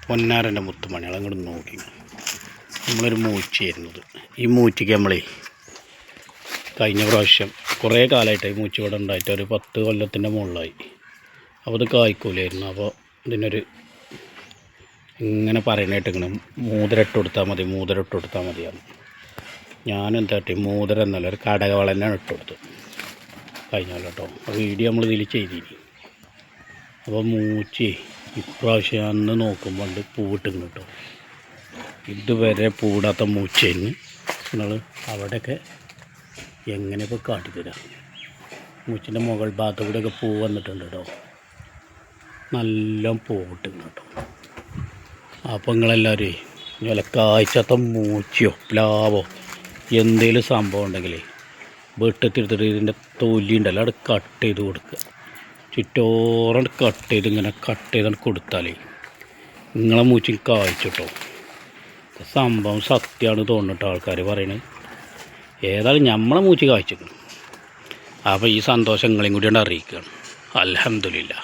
പൊന്നാരൻ്റെ മുത്തുമണികൾ അങ്ങോട്ട് നോക്കി. നമ്മളൊരു മൂച്ചയായിരുന്നത്. ഈ മൂച്ചയ്ക്ക് നമ്മളെ കഴിഞ്ഞ പ്രാവശ്യം കുറേ കാലമായിട്ട് ഈ മൂച്ച ഇവിടെ ഉണ്ടായിട്ട് ഒരു 10 കൊല്ലത്തിൻ്റെ മുകളിലായി. അപ്പോൾ ഇത് കായ്ക്കൂലായിരുന്നു. അപ്പോൾ ഇതിനൊരു ഇങ്ങനെ പറയണേട്ടിങ്ങനെ മൂതിരട്ട് കൊടുത്താൽ മതി, മൂതിരട്ട് കൊടുത്താൽ മതിയാണ്. ഞാനെന്താ മൂതിര എന്നല്ല, ഒരു കടകവള തന്നെയാണ് ഇട്ട് കൊടുത്തത് കഴിഞ്ഞാൽ കേട്ടോ. വീഡിയോ നമ്മൾ ഇതിൽ ചെയ്തിനി. അപ്പോൾ മൂച്ചി ഇപ്രാവശ്യം അന്ന് നോക്കുമ്പോൾ പൂവിട്ടിരുന്നു കേട്ടോ. ഇതുവരെ പൂടാത്ത മൂച്ചയായിരുന്നു. നിങ്ങൾ അവിടെയൊക്കെ എങ്ങനെ ഇപ്പോൾ കാട്ടിത്തരാം. മൂച്ചിൻ്റെ മുകൾ ഭാഗത്തു കൂടെയൊക്കെ പൂ വന്നിട്ടുണ്ട് കേട്ടോ. നല്ല പൂവിട്ടിരുന്നു കേട്ടോ. അപ്പോൾ നിങ്ങളെല്ലാവരും ഇങ്ങനെ കായ്ച്ചാത്ത മൂച്ചിയോ പ്ലാവോ എന്തെങ്കിലും സംഭവം ഉണ്ടെങ്കിൽ വെട്ടിത്തിരുത്തിട്ട് ഇതിൻ്റെ തൊലി ഉണ്ടല്ലോ അവിടെ കട്ട് ചെയ്ത് കൊടുക്കുക. ചുറ്റോറം കട്ട് ചെയ്ത് ഇങ്ങനെ കട്ട് ചെയ്താണ് കൊടുത്താലേ നിങ്ങളെ മൂച്ചി കായ്ച്ചിട്ടോ. സംഭവം സത്യമാണ് തോന്നിട്ട് ആൾക്കാർ പറയണത്. ഏതായാലും നമ്മളെ മൂച്ചി കായ്ച്ചിരിക്കണം. അപ്പോൾ ഈ സന്തോഷം നിങ്ങളെയും കൂടി അറിയിക്കുകയാണ്. അൽഹംദുലില്ലാ.